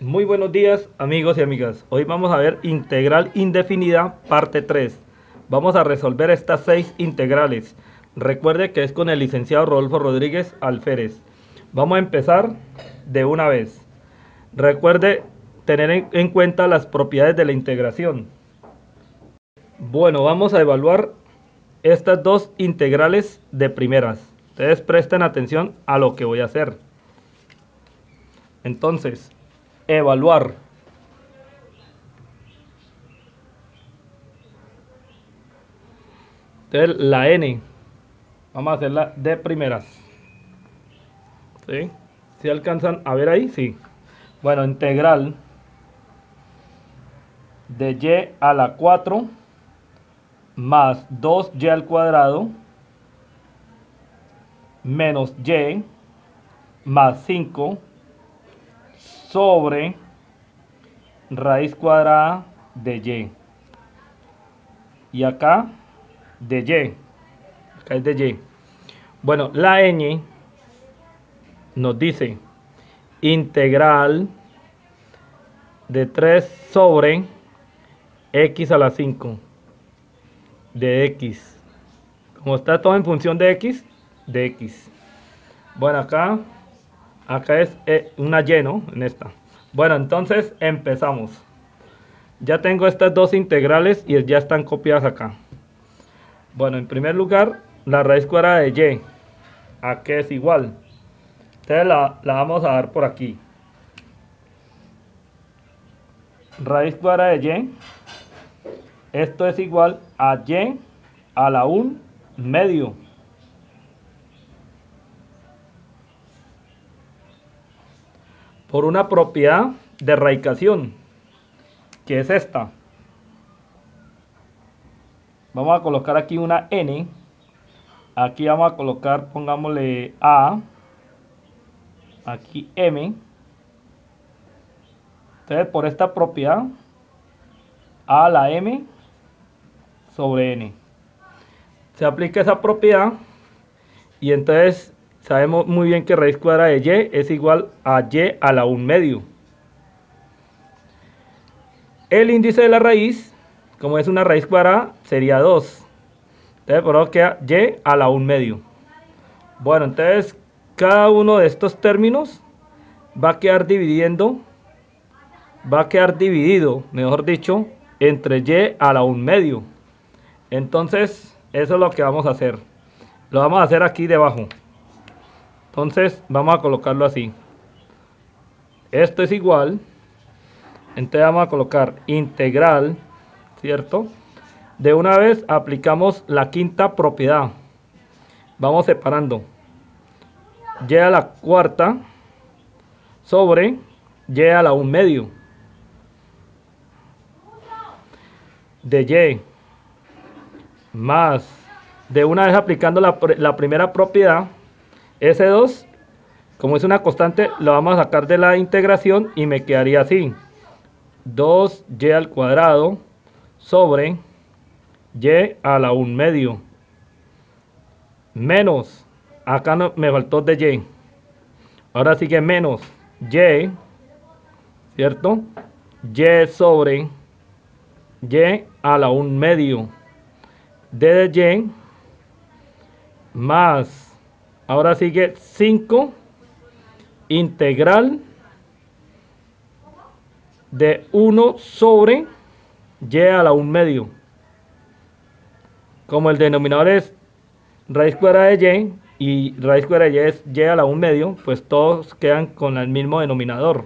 Muy buenos días amigos y amigas. Hoy vamos a ver integral indefinida parte 3. Vamos a resolver estas 6 integrales. Recuerde que es con el licenciado Rodolfo Rodríguez Alférez. Vamos a empezar de una vez. Recuerde tener en cuenta las propiedades de la integración. Bueno, vamos a evaluar estas dos integrales de primeras. Ustedes presten atención a lo que voy a hacer. Entonces, evaluar. Entonces, la n, vamos a hacerla de primeras. ¿Sí? ¿Sí alcanzan a ver ahí? Sí. Bueno, integral de y a la 4 más 2y al cuadrado menos y más 5 sobre raíz cuadrada de y. Y acá de y. Acá es de y. Bueno, la ñ nos dice integral de 3 sobre x a la 5 de x. Como está todo en función de x, de x. Bueno, acá es una y, ¿no? En esta. Bueno, entonces empezamos. Ya tengo estas dos integrales y ya están copiadas acá. Bueno, en primer lugar, la raíz cuadrada de y. ¿A qué es igual? Entonces la vamos a dar por aquí. Raíz cuadrada de y. Esto es igual a y a la 1 medio. Por una propiedad de radicación, que es esta. Vamos a colocar aquí una n. Aquí vamos a colocar, pongámosle a. Aquí m. Entonces, por esta propiedad, a a la m sobre n. Se aplica esa propiedad y entonces sabemos muy bien que raíz cuadrada de y es igual a y a la 1 medio. El índice de la raíz, como es una raíz cuadrada, sería 2. Entonces por eso queda y a la 1 medio. Bueno, entonces cada uno de estos términos va a quedar dividido, mejor dicho, entre y a la 1 medio. Entonces eso es lo que vamos a hacer. Lo vamos a hacer aquí debajo. Entonces vamos a colocarlo así. Esto es igual. Entonces vamos a colocar integral, ¿cierto? De una vez aplicamos la quinta propiedad. Vamos separando. Y a la cuarta sobre y a la 1 medio. De y más, de una vez aplicando la primera propiedad, S2, como es una constante, lo vamos a sacar de la integración y me quedaría así. 2y al cuadrado sobre y a la 1 medio. Menos, acá no, me faltó de y. Ahora sigue menos y, ¿cierto? Y sobre y a la 1 medio. D de y más, ahora sigue 5 integral de 1 sobre y a la 1 medio. Como el denominador es raíz cuadrada de y raíz cuadrada de y es y a la 1 medio, pues todos quedan con el mismo denominador.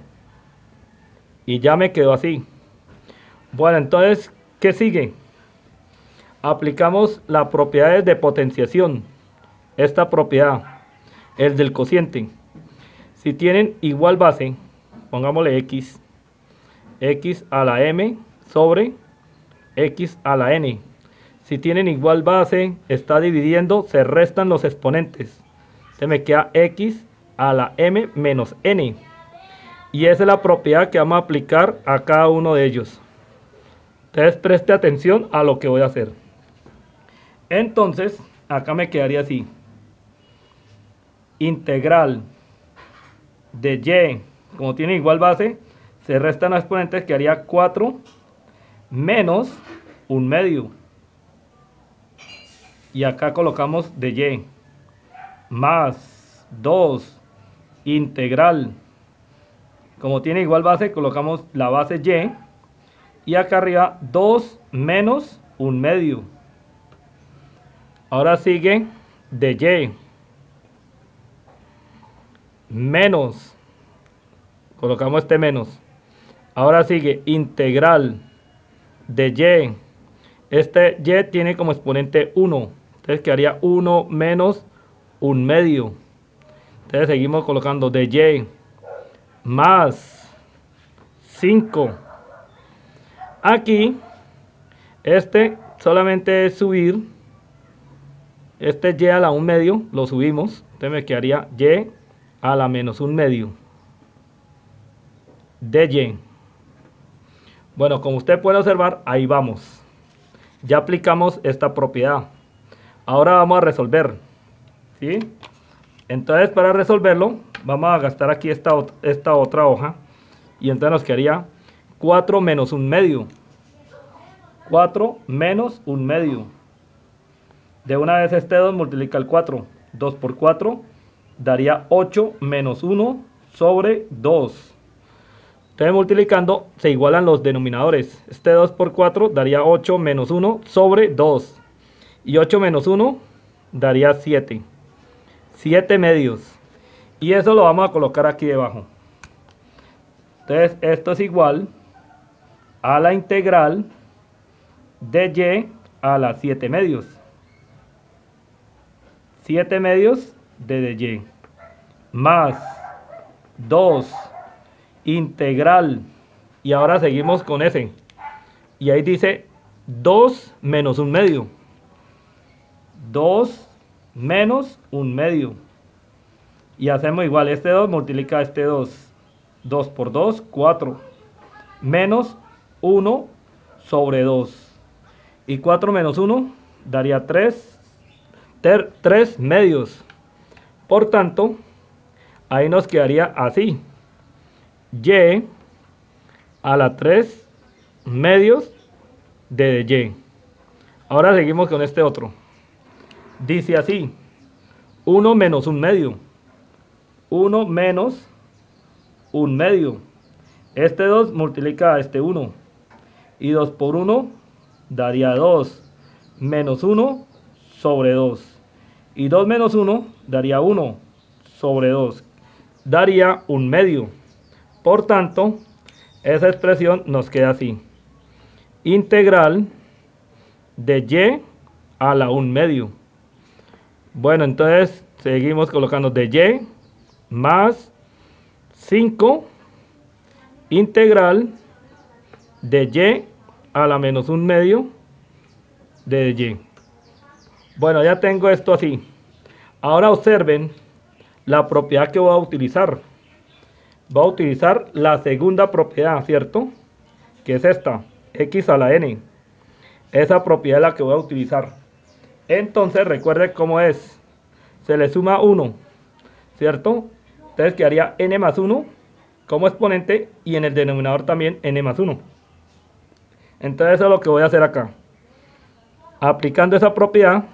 Y ya me quedó así. Bueno, entonces, ¿qué sigue? Aplicamos las propiedades de potenciación. Esta propiedad, el del cociente. Si tienen igual base, pongámosle x a la m sobre x a la n. Si tienen igual base, está dividiendo, se restan los exponentes. Se me queda x a la m menos n. Y esa es la propiedad que vamos a aplicar a cada uno de ellos. Entonces preste atención a lo que voy a hacer. Entonces, acá me quedaría así. Integral de y, como tiene igual base, Se restan los exponentes, quedaría 4 menos 1/2. Y acá colocamos de y más 2 integral. Como tiene igual base, colocamos la base y. Y acá arriba 2 menos 1/2. Ahora sigue de y menos. Colocamos este menos. Ahora sigue integral de y. Este y tiene como exponente 1. Entonces quedaría 1 menos 1/2. Entonces seguimos colocando de y más 5. Aquí, este solamente es subir. Este y a la 1/2 lo subimos. Entonces me quedaría y a la menos 1/2 de y. Bueno, como usted puede observar, ahí vamos. Ya aplicamos esta propiedad. Ahora vamos a resolver, ¿sí? Entonces, para resolverlo, vamos a gastar aquí esta otra hoja. Y entonces nos quedaría 4 menos 1/2. 4 menos 1/2. De una vez este 2 multiplica el 4. 2 por 4 daría 8 menos 1 sobre 2. Entonces multiplicando se igualan los denominadores. Este 2 por 4 daría 8 menos 1 sobre 2. Y 8 menos 1 daría 7. 7 medios. Y eso lo vamos a colocar aquí debajo. Entonces esto es igual a la integral de y a la 7 medios. 7 medios de y. Más 2 integral. Y ahora seguimos con ese. Y ahí dice 2 menos 1/2. 2 menos 1/2. Y hacemos igual. Este 2 multiplica este 2. 2 por 2, 4. Menos 1 sobre 2. Y 4 menos 1 daría 3. 3 medios. Por tanto, ahí nos quedaría así. Y a la 3 medios de y. Ahora seguimos con este otro. Dice así. 1 menos 1/2. 1 menos 1/2. Este 2 multiplica a este 1. Y 2 por 1 daría 2. Menos 1 sobre 2. Y 2 menos 1 daría 1 sobre 2. Daría 1/2. Por tanto, esa expresión nos queda así. Integral de y a la 1/2. Bueno, entonces seguimos colocando de y más 5 integral de y a la menos 1/2 de y. Bueno, ya tengo esto así. Ahora observen la propiedad que voy a utilizar. Voy a utilizar la segunda propiedad, ¿cierto? Que es esta, x a la n. Esa propiedad es la que voy a utilizar. Entonces recuerde cómo es. Se le suma 1, ¿cierto? Entonces quedaría n más 1 como exponente y en el denominador también n más 1. Entonces eso es lo que voy a hacer acá. Aplicando esa propiedad,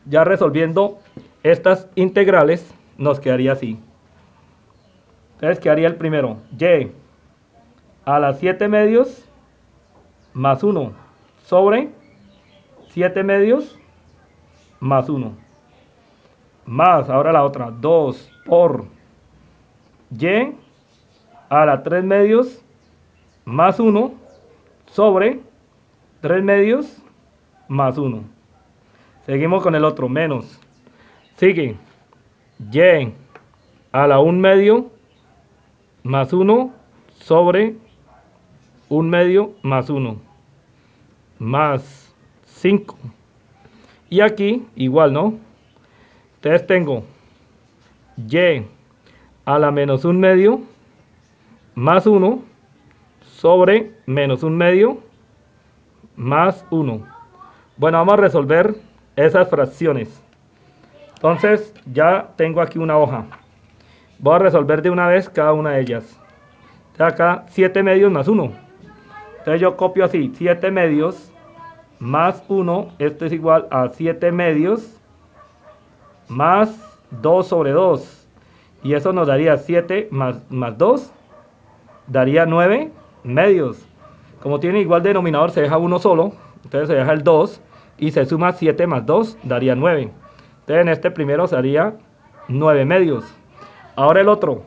ya resolviendo estas integrales, nos quedaría así. Entonces quedaría el primero, y a la 7 medios más 1 sobre 7 medios más 1. Más, ahora la otra, 2 por y a la 3 medios más 1 sobre 3 medios más 1. Seguimos con el otro, menos. Sigue, y a la 1/2 más 1 sobre 1/2 más 1. Más 5. Y aquí igual, ¿no? Entonces tengo y a la menos 1/2 más 1 sobre menos 1/2 más 1. Bueno, vamos a resolver esas fracciones. Entonces ya tengo aquí una hoja. Voy a resolver de una vez cada una de ellas. Entonces acá 7 medios más 1. Entonces yo copio así, 7 medios más 1, esto es igual a 7 medios más 2 sobre 2. Y eso nos daría 7 más 2, daría 9 medios. Como tiene igual denominador, se deja uno solo, entonces se deja el 2 y se suma 7 más 2, daría 9. Entonces en este primero sería 9 medios. Ahora el otro,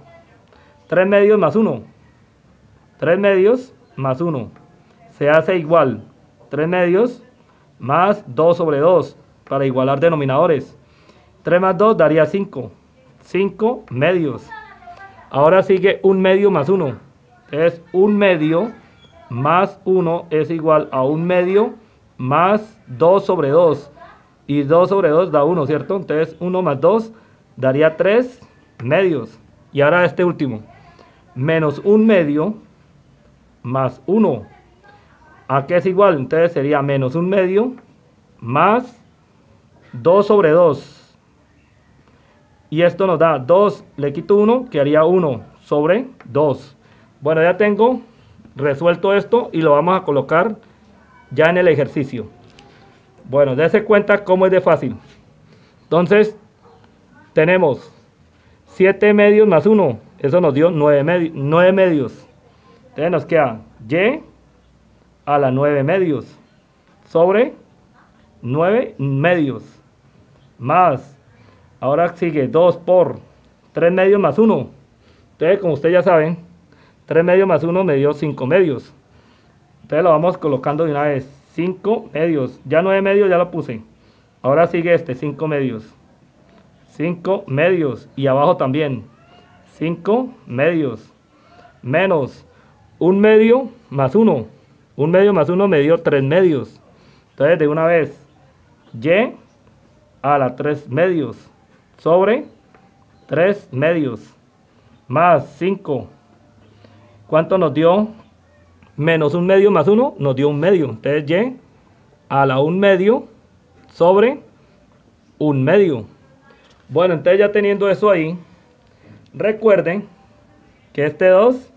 3 medios más 1. 3 medios más 1 se hace igual 3 medios más 2 sobre 2 para igualar denominadores. 3 más 2 daría 5. 5 medios. Ahora sigue 1 medio más 1. Es 1 medio más 1 es igual a 1 medio más 2 sobre 2. Y 2 sobre 2 da 1, ¿cierto? Entonces 1 más 2 daría 3 medios. Y ahora este último. Menos 1 medio más 1. ¿A qué es igual? Entonces sería menos 1 medio más 2 sobre 2. Y esto nos da 2, le quito 1, que haría 1 sobre 2. Bueno, ya tengo resuelto esto y lo vamos a colocar ya en el ejercicio. Bueno, dése cuenta cómo es de fácil. Entonces, tenemos 7 medios más 1. Eso nos dio 9 medios. Entonces nos queda y a la 9 medios sobre 9 medios más, ahora sigue 2 por 3 medios más 1. Entonces, como ustedes ya saben, 3 medios más 1 me dio 5 medios. Entonces lo vamos colocando de una vez. 5 medios. Ya 9 medios ya lo puse. Ahora sigue este, 5 medios. 5 medios. Y abajo también. 5 medios. Menos 1 medio más 1. 1 medio más 1 me dio 3 medios. Entonces de una vez. Y a la 3 medios. Sobre 3 medios. Más 5. ¿Cuánto nos dio? Menos 1 medio más 1 nos dio 1 medio. Entonces y a la 1 medio sobre 1 medio. Bueno, entonces ya teniendo eso ahí, recuerden que este 2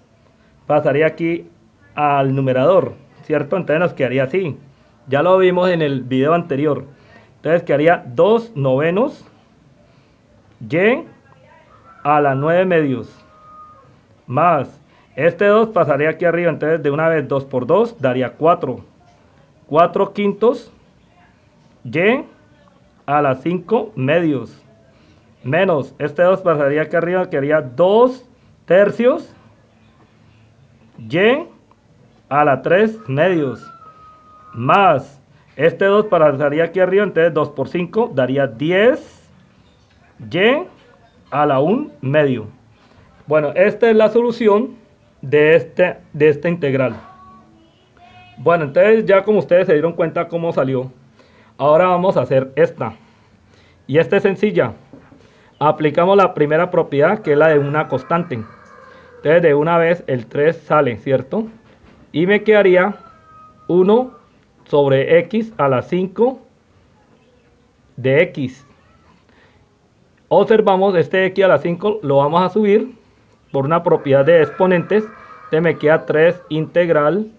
pasaría aquí al numerador, ¿cierto? Entonces nos quedaría así. Ya lo vimos en el video anterior. Entonces quedaría 2 novenos y a la 9 medios. Más este 2 pasaría aquí arriba, entonces de una vez 2 por 2 daría 4. 4 quintos y a las 5 medios. Menos este 2 pasaría aquí arriba, que haría 2 tercios y a la 3 medios. Más este 2 pasaría aquí arriba, entonces 2 por 5 daría 10 y a la 1 medio. Bueno, esta es la solución de esta integral. Bueno, entonces ya como ustedes se dieron cuenta cómo salió, ahora vamos a hacer esta. Y esta es sencilla. Aplicamos la primera propiedad, que es la de una constante. Entonces de una vez el 3 sale, ¿cierto? Y me quedaría 1 sobre x a la 5 de x. Observamos este x a la 5 lo vamos a subir por una propiedad de exponentes. Entonces me queda 3 integral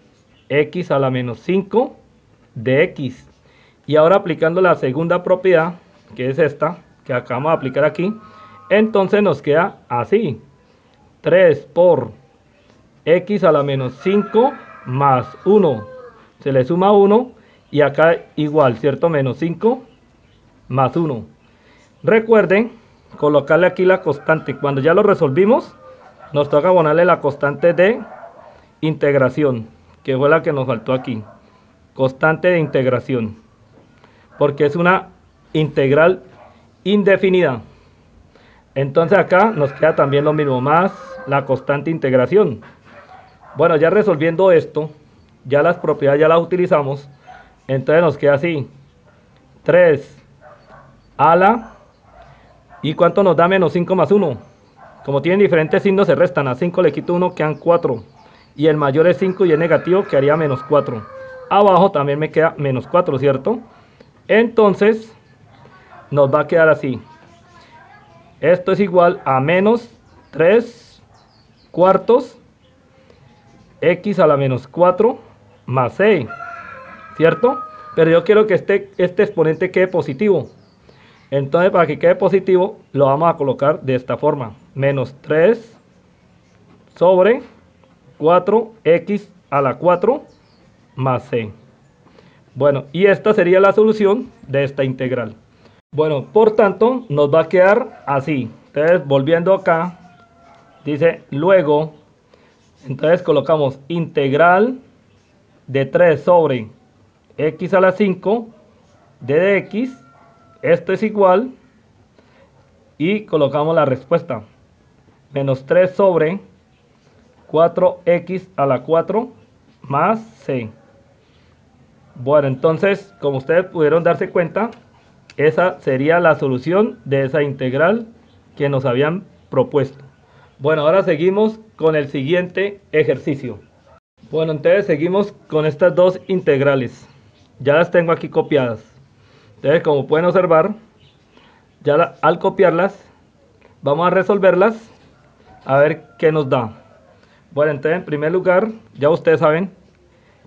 x a la menos 5 de x. Y ahora aplicando la segunda propiedad, que es esta, que acabamos de aplicar aquí, entonces nos queda así. 3 por x a la menos 5 más 1. Se le suma 1 y acá igual, ¿cierto? Menos 5 más 1. Recuerden colocarle aquí la constante. Cuando ya lo resolvimos, nos toca ponerle la constante de integración, que fue la que nos faltó aquí. Constante de integración, porque es una integral indefinida. Entonces acá nos queda también lo mismo, más la constante de integración. Bueno, ya resolviendo esto, ya las propiedades ya las utilizamos. Entonces nos queda así. 3 a la... ¿Y cuánto nos da menos 5 más 1? Como tienen diferentes signos se restan. A 5 le quito 1, quedan 4. Y el mayor es 5 y el negativo quedaría menos 4. Abajo también me queda menos 4, ¿cierto? Entonces nos va a quedar así. Esto es igual a menos 3 cuartos x a la menos 4 más c, ¿cierto? Pero yo quiero que este exponente quede positivo. Entonces, para que quede positivo, lo vamos a colocar de esta forma. Menos 3 sobre 4x a la 4 más c. Bueno, y esta sería la solución de esta integral. Bueno, por tanto, nos va a quedar así. Entonces, volviendo acá, dice luego, entonces colocamos integral de 3 sobre x a la 5 de dx. Esto es igual, y colocamos la respuesta. Menos 3 sobre 4x a la 4 más c. Bueno, entonces, como ustedes pudieron darse cuenta, esa sería la solución de esa integral que nos habían propuesto. Bueno, ahora seguimos con el siguiente ejercicio. Bueno, entonces seguimos con estas dos integrales. Ya las tengo aquí copiadas. Entonces, como pueden observar, ya al copiarlas, vamos a resolverlas a ver qué nos da. Bueno, entonces en primer lugar, ya ustedes saben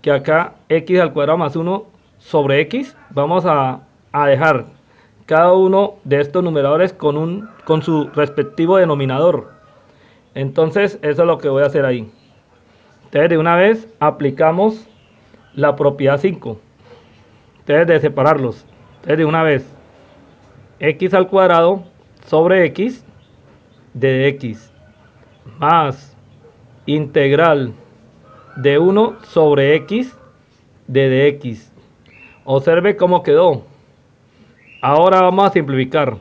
que acá x al cuadrado más 1 sobre x, vamos a dejar cada uno de estos numeradores con su respectivo denominador. Entonces eso es lo que voy a hacer ahí. Entonces de una vez aplicamos la propiedad 5. Entonces de separarlos. Entonces de una vez x al cuadrado sobre x de x más integral de 1 sobre x de dx. Observe cómo quedó. Ahora vamos a simplificar.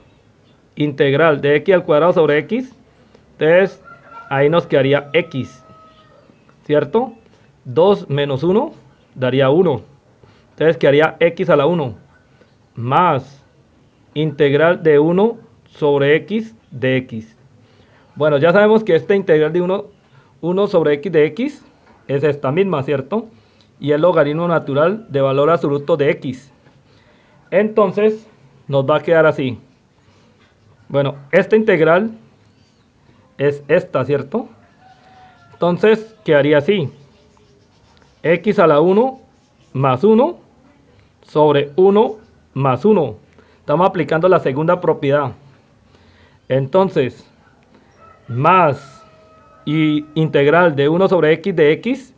Integral de x al cuadrado sobre x. Entonces ahí nos quedaría x, ¿cierto? 2 menos 1 daría 1. Entonces quedaría x a la 1 más integral de 1 sobre x de x. Bueno, ya sabemos que esta integral de 1 sobre x de x es esta misma, ¿cierto? Y el logaritmo natural de valor absoluto de x. Entonces nos va a quedar así. Bueno, esta integral es esta, ¿cierto? Entonces quedaría así. X a la 1 más 1 sobre 1 más 1. Estamos aplicando la segunda propiedad. Entonces, más y integral de 1 sobre x de x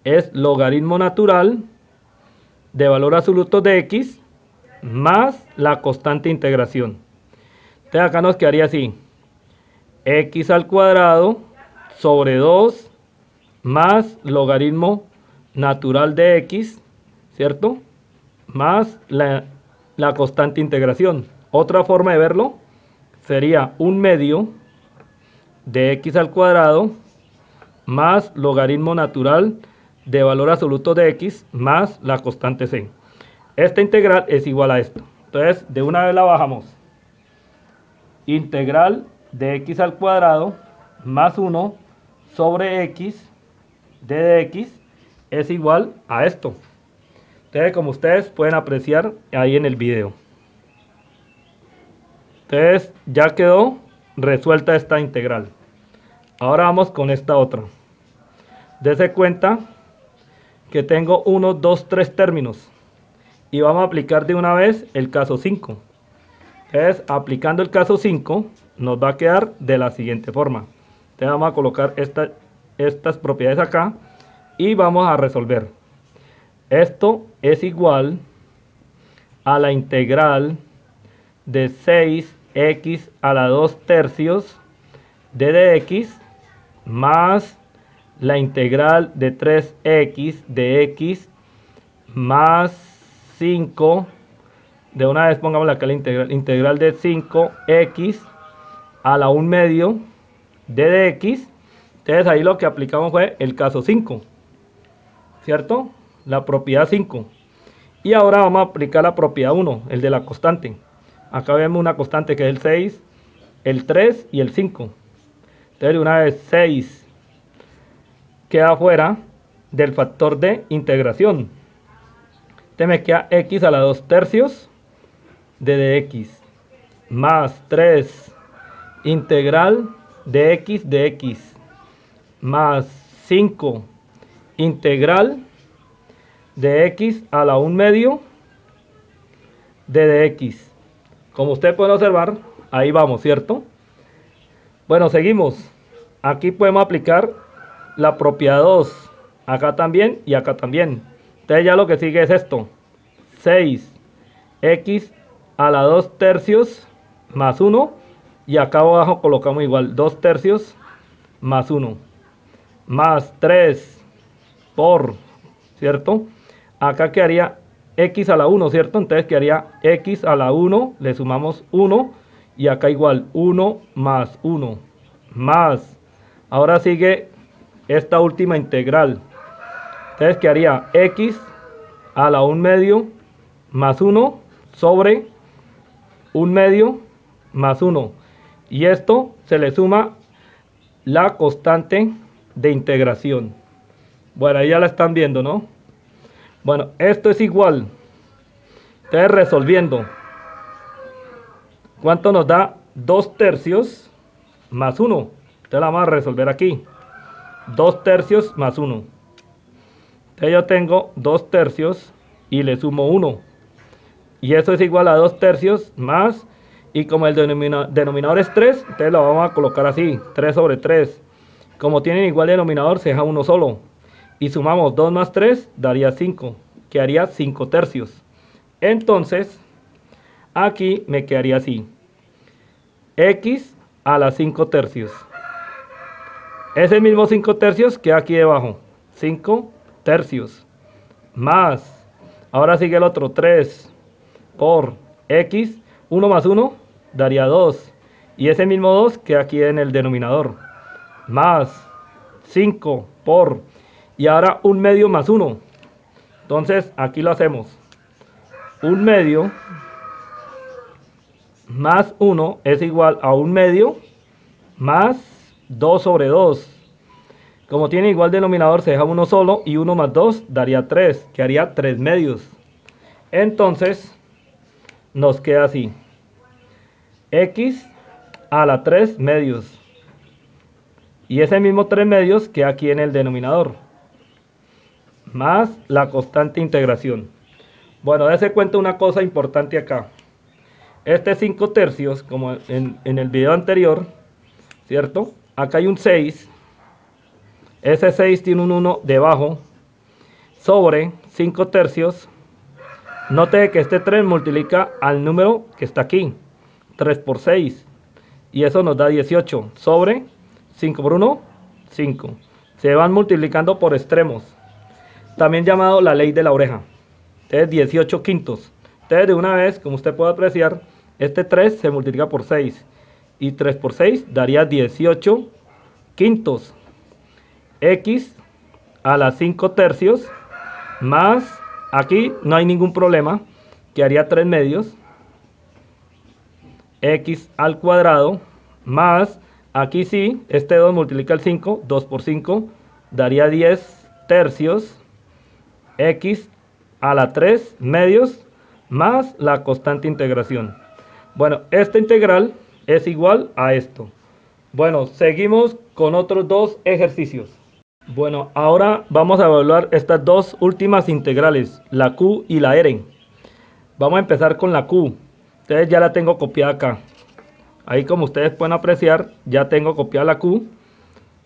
es logaritmo natural de valor absoluto de x más la constante integración. Entonces acá nos quedaría así. X al cuadrado sobre 2 más logaritmo natural de x, ¿cierto? Más la constante integración. Otra forma de verlo sería 1/2 de x al cuadrado más logaritmo natural de valor absoluto de x más la constante c. Esta integral es igual a esto. Entonces, de una vez la bajamos. Integral de x al cuadrado más 1 sobre x de dx es igual a esto. Entonces, como ustedes pueden apreciar ahí en el video. Entonces, ya quedó resuelta esta integral. Ahora vamos con esta otra. Dese cuenta que tengo 1, 2, 3 términos. Y vamos a aplicar de una vez el caso 5. Entonces, aplicando el caso 5, nos va a quedar de la siguiente forma. Entonces, vamos a colocar estas propiedades acá y vamos a resolver. Esto es igual a la integral de 6x a la 2 tercios de dx más la integral de 3x de x más 5. De una vez pongamos acá la integral de 5x a la 1/2 de dx. Entonces ahí lo que aplicamos fue el caso 5, ¿cierto? La propiedad 5. Y ahora vamos a aplicar la propiedad 1, el de la constante. Acá vemos una constante que es el 6, el 3 y el 5. Entonces de una vez 6 queda fuera del factor de integración. Entonces me queda x a la 2 tercios de dx más 3 integral de x más 5 integral de x a la 1/2 de dx. Como usted puede observar, ahí vamos, ¿cierto? Bueno, seguimos. Aquí podemos aplicar la propiedad 2. Acá también y acá también. Entonces ya lo que sigue es esto. 6x a la 2/3 más 1. Y acá abajo colocamos igual 2/3 más 1. Más 3 por, ¿cierto? Acá quedaría x a la 1, ¿cierto? Entonces quedaría x a la 1, le sumamos 1. Y acá igual 1 más 1. Más, ahora sigue esta última integral. Entonces quedaría x a la 1/2 más 1 sobre 1/2 más 1. Y esto se le suma la constante de integración. Bueno, ahí ya la están viendo, ¿no? Bueno, esto es igual. Entonces resolviendo. ¿Cuánto nos da? 2/3 más 1. Entonces la vamos a resolver aquí. 2/3 más 1. Entonces yo tengo 2/3 y le sumo 1. Y eso es igual a 2/3 más. Y como el denominador es 3, entonces lo vamos a colocar así. 3 sobre 3. Como tienen igual denominador, se deja uno solo. Y sumamos 2 más 3, daría 5. Quedaría 5/3. Entonces, aquí me quedaría así. X a la 5/3. Ese mismo 5/3 queda aquí debajo. 5/3. Más. Ahora sigue el otro. 3 por x. 1 más 1 daría 2. Y ese mismo 2 queda aquí en el denominador. Más 5 por. Y ahora 1/2 más 1. Entonces aquí lo hacemos. 1/2 más 1 es igual a 1/2 más 2 sobre 2. Como tiene igual denominador, se deja uno solo. Y 1 más 2 daría 3. Que haría 3/2. Entonces nos queda así. X a la 3/2. Y ese mismo 3/2 queda aquí en el denominador. Más la constante integración. Bueno, dése cuenta una cosa importante acá. Este 5/3, como en el video anterior, ¿cierto? Acá hay un 6. Ese 6 tiene un 1 debajo. Sobre 5/3. Note que este 3 multiplica al número que está aquí. 3 por 6. Y eso nos da 18. Sobre 5 por 1, 5. Se van multiplicando por extremos. También llamado la ley de la oreja. Entonces 18 quintos. Entonces de una vez, como usted puede apreciar, este 3 se multiplica por 6. Y 3 por 6 daría 18 quintos. X a la 5/3 más, aquí no hay ningún problema, que haría 3/2. X al cuadrado más, aquí sí, este 2 multiplica el 5, 2 por 5 daría 10/3. X a la 3/2 más la constante integración. Bueno, esta integral es igual a esto. Bueno, seguimos con otros dos ejercicios. Bueno, ahora vamos a evaluar estas dos últimas integrales, la Q y la R. Vamos a empezar con la Q. Entonces ya la tengo copiada acá. Ahí, como ustedes pueden apreciar, ya tengo copiada la Q,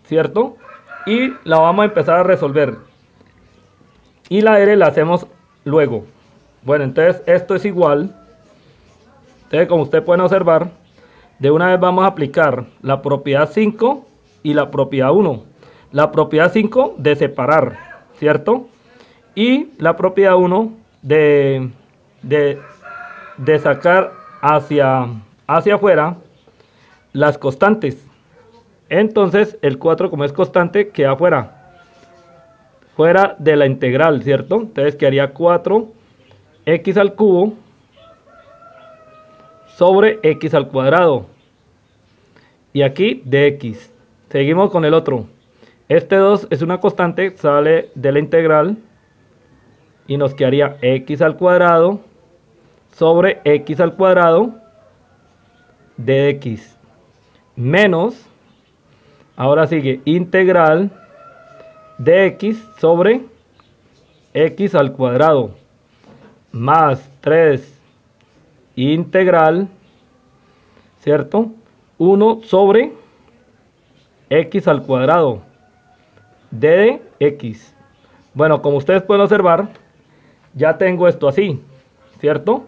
¿cierto? Y la vamos a empezar a resolver. Y la R la hacemos luego. Bueno, entonces esto es igual. Entonces, como ustedes pueden observar, de una vez vamos a aplicar la propiedad 5 y la propiedad 1. La propiedad 5 de separar, ¿cierto? Y la propiedad 1 de sacar hacia afuera las constantes. Entonces el 4, como es constante, queda fuera de la integral, ¿cierto? Entonces quedaría 4x al cubo sobre x al cuadrado. Y aquí dx. Seguimos con el otro. Este 2 es una constante, sale de la integral y nos quedaría x al cuadrado sobre x al cuadrado de x menos, ahora sigue integral de x sobre x al cuadrado más 3 integral, ¿cierto? 1 sobre x al cuadrado de x. Bueno, como ustedes pueden observar, ya tengo esto así, ¿cierto?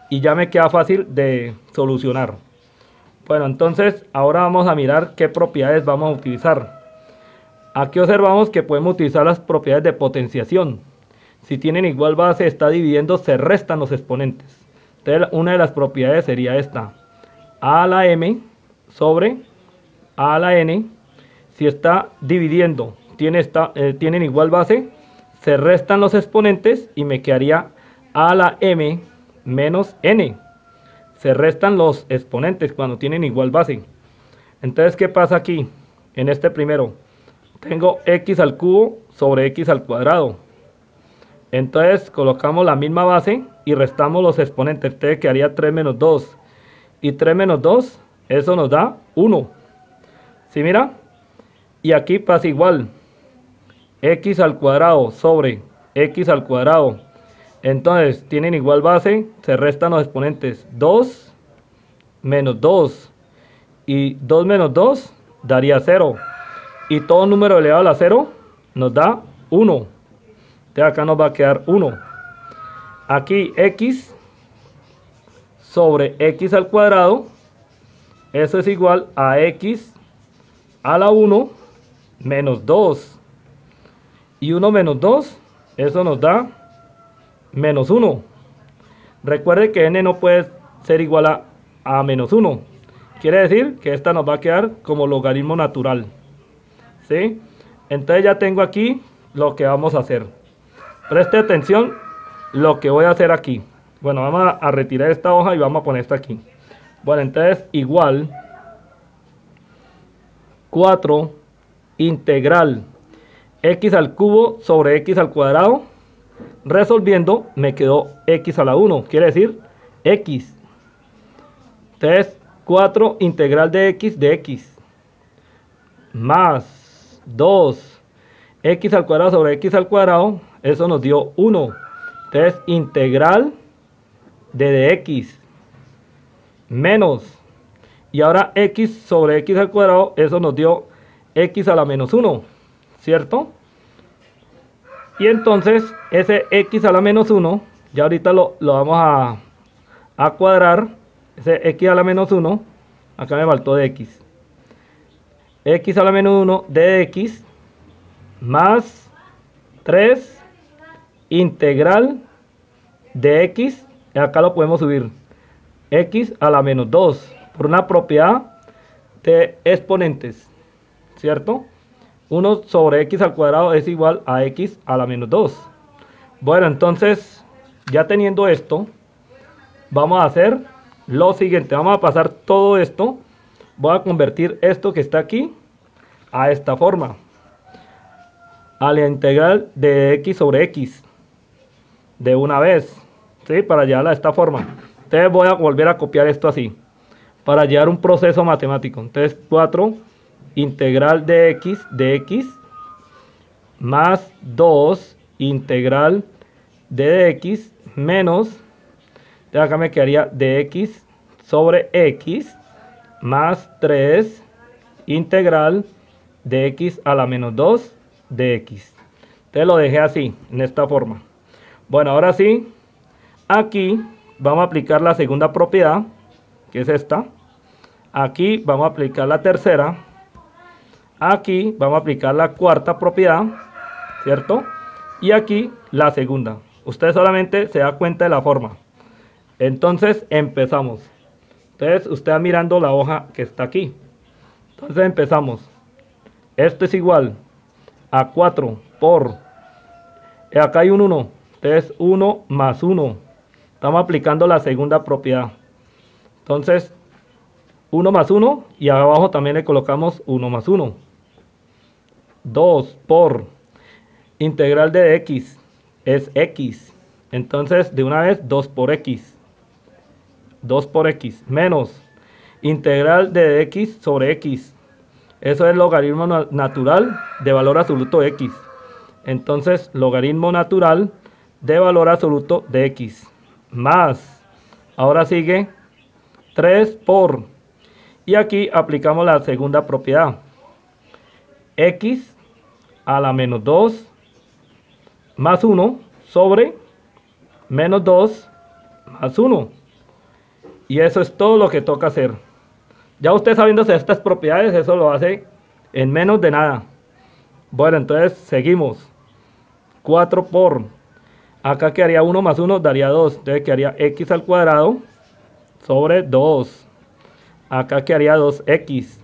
Y ya me queda fácil de solucionar. Bueno, entonces ahora vamos a mirar qué propiedades vamos a utilizar. Aquí observamos que podemos utilizar las propiedades de potenciación. Si tienen igual base, está dividiendo, se restan los exponentes. Entonces, una de las propiedades sería esta: a a la m sobre a a la n. Si está dividiendo, tienen igual base, se restan los exponentes y me quedaría a a la m menos n. Se restan los exponentes cuando tienen igual base. Entonces, ¿qué pasa aquí? En este primero, tengo x al cubo sobre x al cuadrado. Entonces colocamos la misma base y restamos los exponentes. Entonces quedaría 3 menos 2. Y 3 menos 2, eso nos da 1. ¿Sí, mira? Y aquí pasa igual. X al cuadrado sobre x al cuadrado. Entonces tienen igual base, se restan los exponentes. 2 menos 2. Y 2 menos 2 daría 0. Y todo número elevado a la 0 nos da 1. Entonces acá nos va a quedar 1. Aquí x sobre x al cuadrado, eso es igual a x a la 1 menos 2. Y 1 menos 2, eso nos da menos 1. Recuerde que n no puede ser igual a menos 1. Quiere decir que esta nos va a quedar como logaritmo natural. ¿Sí? Entonces ya tengo aquí lo que vamos a hacer. Preste atención lo que voy a hacer aquí. Bueno, vamos a retirar esta hoja y vamos a poner esta aquí. Bueno, entonces igual 4 integral x al cubo sobre x al cuadrado. Resolviendo me quedó x a la 1. Quiere decir x. Entonces 4 integral de x más 2 x al cuadrado sobre x al cuadrado, eso nos dio 1. Entonces integral de dx menos, y ahora x sobre x al cuadrado, eso nos dio x a la menos 1, ¿cierto? Y entonces ese x a la menos 1, ya ahorita lo vamos a cuadrar. Ese x a la menos 1, acá me faltó de x a la menos 1 de x más 3 integral de x, acá lo podemos subir, x a la menos 2, por una propiedad de exponentes, ¿cierto? 1 sobre x al cuadrado es igual a x a la menos 2. Bueno, entonces, ya teniendo esto, vamos a hacer lo siguiente. Vamos a pasar todo esto. Voy a convertir esto que está aquí a esta forma, a la integral de x sobre x, de una vez, ¿sí? Para llevarla a esta forma. Entonces voy a volver a copiar esto así, para llevar un proceso matemático. Entonces 4 integral de x más 2 integral de x menos, de acá me quedaría de x sobre x más 3 integral de x a la menos 2 de x. Entonces lo dejé así, en esta forma. Bueno, ahora sí, aquí vamos a aplicar la segunda propiedad, que es esta. Aquí vamos a aplicar la tercera. Aquí vamos a aplicar la cuarta propiedad, ¿cierto? Y aquí la segunda. Usted solamente se da cuenta de la forma. Entonces empezamos. Entonces usted va mirando la hoja que está aquí. Entonces empezamos. Esto es igual a 4 por... Acá hay un 1. Entonces 1 más 1. Estamos aplicando la segunda propiedad. Entonces 1 más 1. Y abajo también le colocamos 1 más 1. 2 por integral de x es x. Entonces de una vez 2 por x. 2 por x menos integral de x sobre x. Eso es logaritmo natural de valor absoluto de x. Entonces, logaritmo natural de valor absoluto de x. Más, ahora sigue 3 por. Y aquí aplicamos la segunda propiedad. X a la menos 2 más 1 sobre menos 2 más 1. Y eso es todo lo que toca hacer. Ya usted sabiéndose estas propiedades, eso lo hace en menos de nada. Bueno, entonces seguimos. 4 por. Acá quedaría 1 más 1 daría 2. Entonces quedaría x al cuadrado sobre 2. Acá quedaría 2x.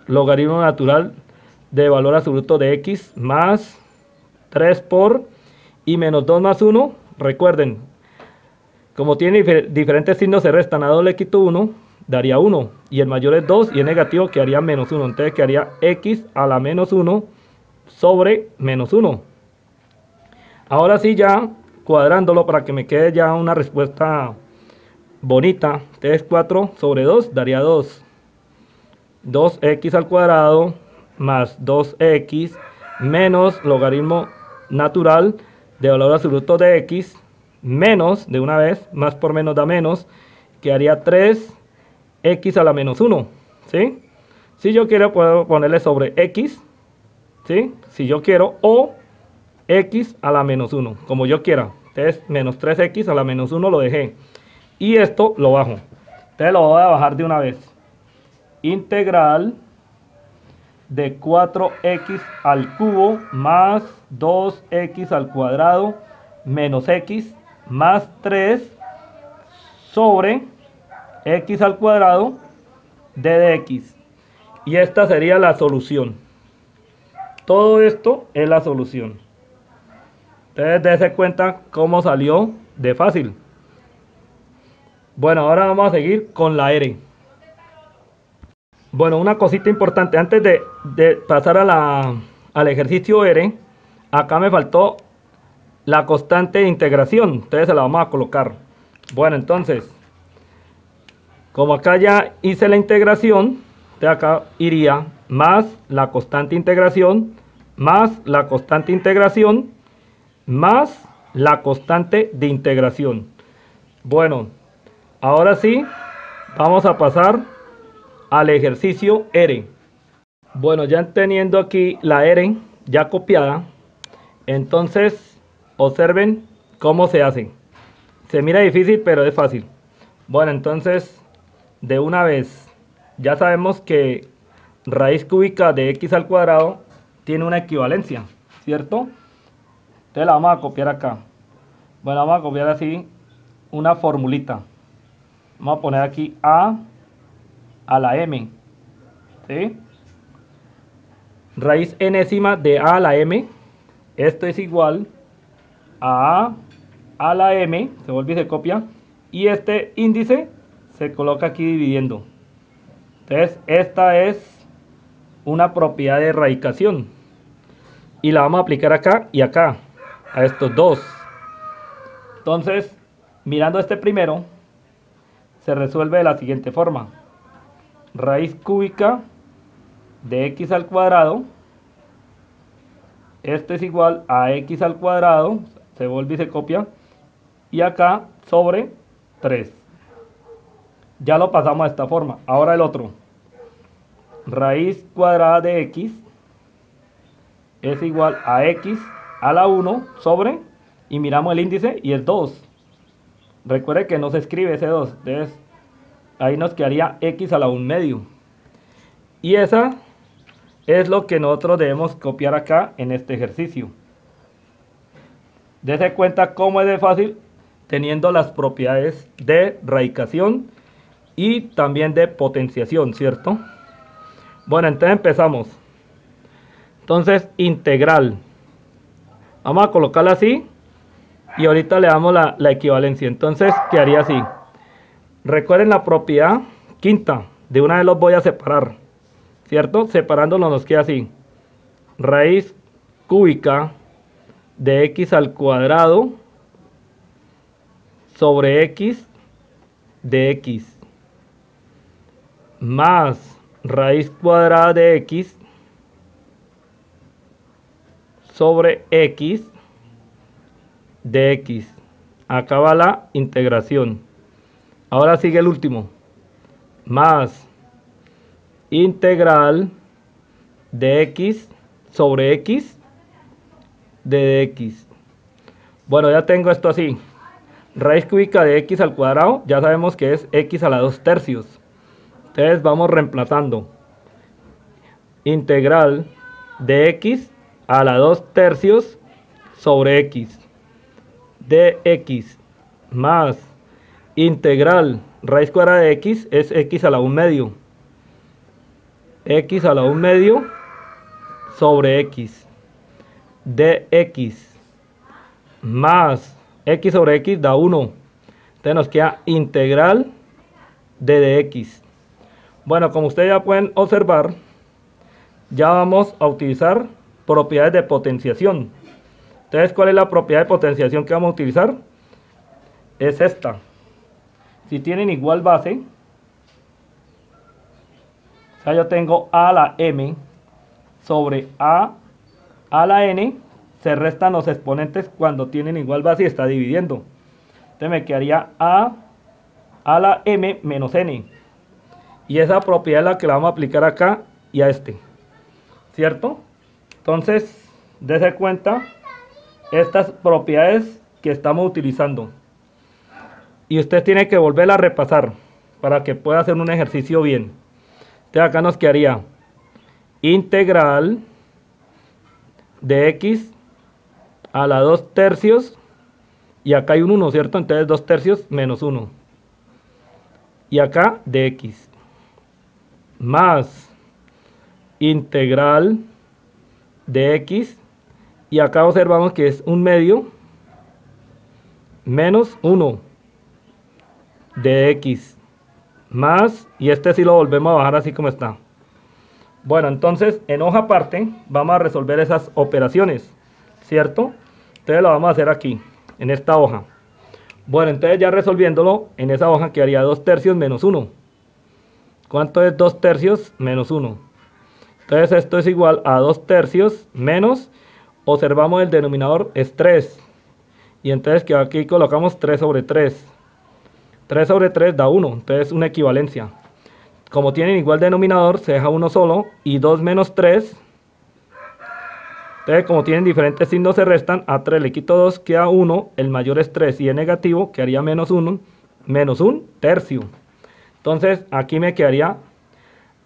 Logaritmo natural de valor absoluto de x más 3 por. Y menos 2 más 1. Recuerden, como tiene diferentes signos se restan, a 2 le quito 1, daría 1. Y el mayor es 2 y el negativo quedaría menos 1. Entonces quedaría x a la menos 1 sobre menos 1. Ahora sí, ya cuadrándolo para que me quede ya una respuesta bonita. Entonces 4 sobre 2 daría 2. 2x al cuadrado más 2x menos logaritmo natural de valor absoluto de x menos, de una vez, más por menos da menos, quedaría 3x a la menos 1, ¿sí? Si yo quiero puedo ponerle sobre x, ¿sí? Si yo quiero, o x a la menos 1, como yo quiera. Entonces, menos 3x a la menos 1 lo dejé. Y esto lo bajo. Entonces lo voy a bajar de una vez. Integral de 4x al cubo más 2x al cuadrado menos x más 3 sobre x al cuadrado de dx. Y esta sería la solución. Todo esto es la solución. Entonces dése cuenta cómo salió de fácil. Bueno, ahora vamos a seguir con la R. Bueno, una cosita importante, antes de pasar al ejercicio R, acá me faltó la constante de integración, entonces se la vamos a colocar. Bueno, entonces, como acá ya hice la integración, de acá iría más la constante de integración, más la constante de integración, más la constante de integración. Bueno, ahora sí, vamos a pasar al ejercicio R. Bueno, ya teniendo aquí la R ya copiada, entonces observen cómo se hace. Se mira difícil, pero es fácil. Bueno, entonces de una vez ya sabemos que raíz cúbica de x al cuadrado tiene una equivalencia, ¿cierto? Entonces la vamos a copiar acá. Bueno, vamos a copiar así una formulita. Vamos a poner aquí a la m, ¿sí? Raíz enésima de a a la m. Esto es igual a la m, se vuelve y se copia, y este índice se coloca aquí dividiendo. Entonces esta es una propiedad de erradicación y la vamos a aplicar acá y acá a estos dos. Entonces, mirando este primero, se resuelve de la siguiente forma: raíz cúbica de x al cuadrado, esto es igual a x al cuadrado, se vuelve y se copia, y acá sobre 3. Ya lo pasamos de esta forma. Ahora el otro. Raíz cuadrada de x es igual a x a la 1 sobre, y miramos el índice y es 2. Recuerde que no se escribe ese 2. Entonces ahí nos quedaría x a la 1 medio. Y esa es lo que nosotros debemos copiar acá en este ejercicio. Dese cuenta cómo es de fácil teniendo las propiedades de radicación y también de potenciación, ¿cierto? Bueno, entonces empezamos. Entonces, integral. Vamos a colocarla así y ahorita le damos la equivalencia. Entonces, quedaría así. Recuerden la propiedad quinta. De una vez los voy a separar, ¿cierto? Separándolo nos queda así. Raíz cúbica de x al cuadrado sobre x de x más raíz cuadrada de x sobre x de x. Acá va la integración. Ahora sigue el último. Más integral de x sobre x de dx. Bueno, ya tengo esto así. Raíz cúbica de x al cuadrado, ya sabemos que es x a la 2 tercios. Entonces vamos reemplazando. Integral de x a la 2 tercios sobre x de x más integral raíz cuadrada de x es x a la 1 medio. X a la 1 medio sobre x de x más x sobre x da 1. Entonces nos queda integral de dx. Bueno, como ustedes ya pueden observar, ya vamos a utilizar propiedades de potenciación. Entonces, ¿cuál es la propiedad de potenciación que vamos a utilizar? Es esta. Si tienen igual base, o sea, yo tengo a a la m sobre a la n, se restan los exponentes cuando tienen igual base y está dividiendo. Entonces me quedaría a la m menos n. Y esa propiedad es la que la vamos a aplicar acá y a este. ¿Cierto? Entonces, dése cuenta estas propiedades que estamos utilizando. Y usted tiene que volverla a repasar para que pueda hacer un ejercicio bien. Entonces acá nos quedaría integral de x a la 2 tercios. Y acá hay un 1, ¿cierto? Entonces 2 tercios menos 1. Y acá de x. Más integral de x. Y acá observamos que es 1 medio menos 1 de x. Más, y este sí lo volvemos a bajar así como está. Bueno, entonces en hoja aparte vamos a resolver esas operaciones, ¿cierto? Entonces lo vamos a hacer aquí, en esta hoja. Bueno, entonces ya resolviéndolo, en esa hoja quedaría 2 tercios menos 1. ¿Cuánto es 2 tercios menos 1? Entonces esto es igual a 2 tercios menos, observamos el denominador es 3. Y entonces que aquí colocamos 3 sobre 3. 3 sobre 3 da 1, entonces una equivalencia. Como tienen igual denominador, se deja uno solo. Y 2 menos 3. Entonces, como tienen diferentes signos, se restan. A 3 le quito 2, queda 1. El mayor es 3 y es negativo, quedaría menos 1. Menos 1 tercio. Entonces, aquí me quedaría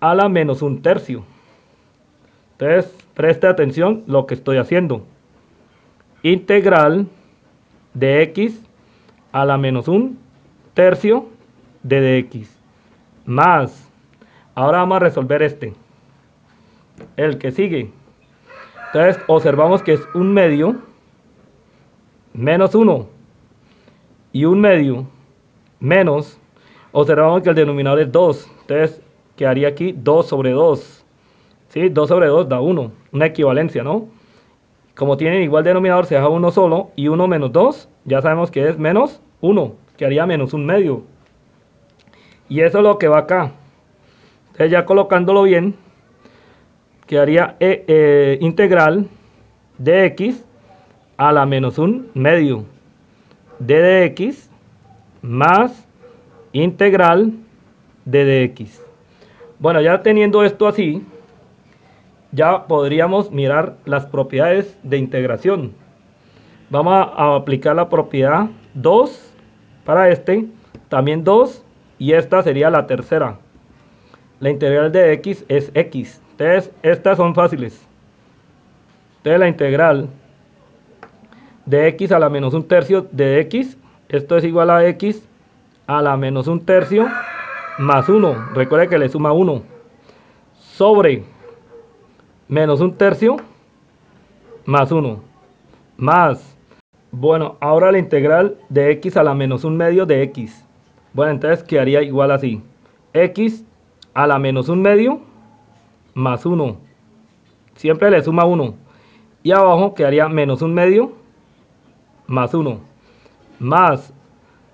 a la menos 1 tercio. Entonces, preste atención lo que estoy haciendo. Integral de x a la menos 1 tercio de dx. Más. Ahora vamos a resolver este. El que sigue. Entonces observamos que es 1 medio menos 1. Y 1 medio menos. Observamos que el denominador es 2. Entonces quedaría aquí 2 sobre 2. ¿Sí? 2 sobre 2 da 1. Una equivalencia, ¿no? Como tienen igual denominador, se deja uno solo. Y 1 menos 2, ya sabemos que es menos 1. Quedaría menos 1 medio. Y eso es lo que va acá. Entonces ya colocándolo bien, quedaría integral de x a la menos 1 medio de dx más integral de dx. Bueno, ya teniendo esto así, ya podríamos mirar las propiedades de integración. Vamos a aplicar la propiedad 2 para este, también 2, y esta sería la tercera. La integral de x es x. Entonces, estas son fáciles. Entonces, la integral de x a la menos 1 tercio de x, esto es igual a x a la menos 1 tercio más 1. Recuerde que le suma 1. Sobre menos 1 tercio más 1. Más. Bueno, ahora la integral de x a la menos 1 medio de x. Bueno, entonces quedaría igual así. X a la menos 1 medio más 1. Siempre le suma 1. Y abajo quedaría menos 1 medio más 1. Más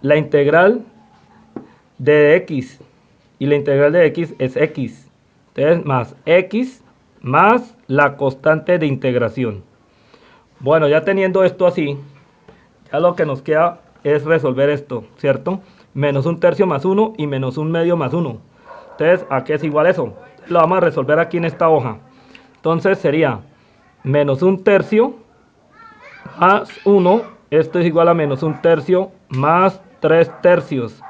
la integral de x. Y la integral de x es x. Entonces más x más la constante de integración. Bueno, ya teniendo esto así, ya lo que nos queda es resolver esto, ¿cierto? Menos un tercio más 1 y menos un medio más 1. Entonces, ¿a qué es igual eso? Lo vamos a resolver aquí en esta hoja. Entonces sería menos un tercio más 1. Esto es igual a menos un tercio más 3 tercios.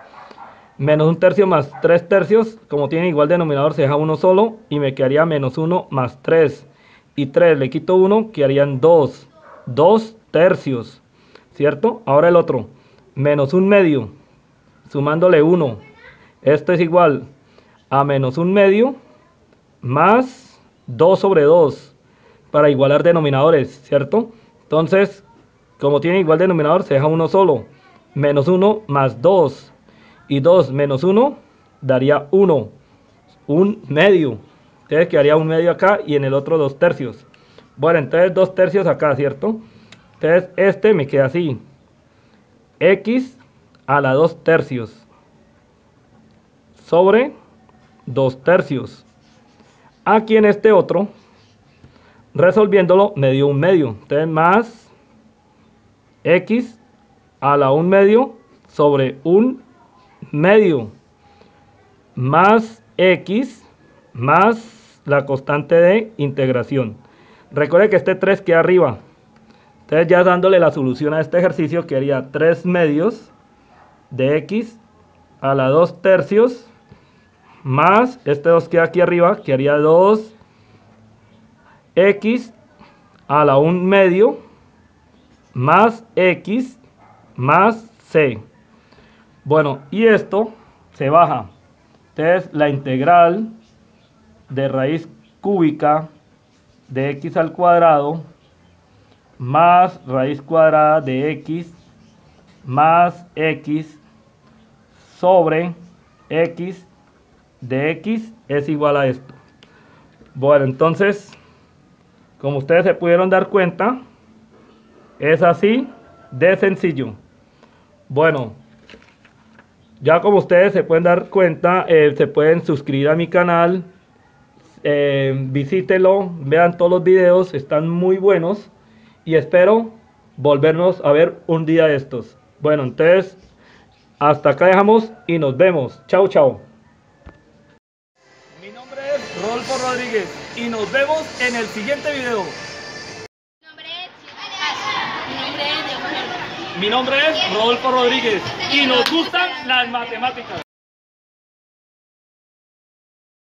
Menos un tercio más 3 tercios, como tiene igual denominador, se deja uno solo y me quedaría menos 1 más 3. Y 3 le quito 1, quedarían 2. 2 tercios, ¿cierto? Ahora el otro, menos un medio, sumándole 1. Esto es igual a menos un medio más 2 sobre 2, para igualar denominadores, ¿cierto? Entonces, como tiene igual denominador, se deja uno solo. Menos 1 más 2. Y 2 menos 1 daría 1. Un medio. Entonces quedaría un medio acá y en el otro 2 tercios. Bueno, entonces 2 tercios acá, ¿cierto? Entonces este me queda así. X a la 2 tercios sobre 2 tercios. Aquí en este otro, resolviéndolo, me dio un medio. Entonces más X a la 1 medio sobre 1 medio más X más la constante de integración. Recuerde que este 3 queda arriba. Entonces ya dándole la solución a este ejercicio quedaría 3 medios de X a la 2 tercios más este 2 queda aquí arriba, quedaría 2 X a la 1 medio más X más C. Bueno, y esto se baja. Entonces la integral de raíz cúbica de x al cuadrado más raíz cuadrada de x más x sobre x de x es igual a esto. Bueno, entonces, como ustedes se pudieron dar cuenta, es así de sencillo. Bueno, ya como ustedes se pueden dar cuenta, se pueden suscribir a mi canal. Visítelo, vean todos los videos, están muy buenos y espero volvernos a ver un día de estos. Bueno, entonces hasta acá dejamos y nos vemos. Chao, chao. Mi nombre es Rodolfo Rodríguez y nos vemos en el siguiente video. Mi nombre es Rodolfo Rodríguez y nos gustan las matemáticas.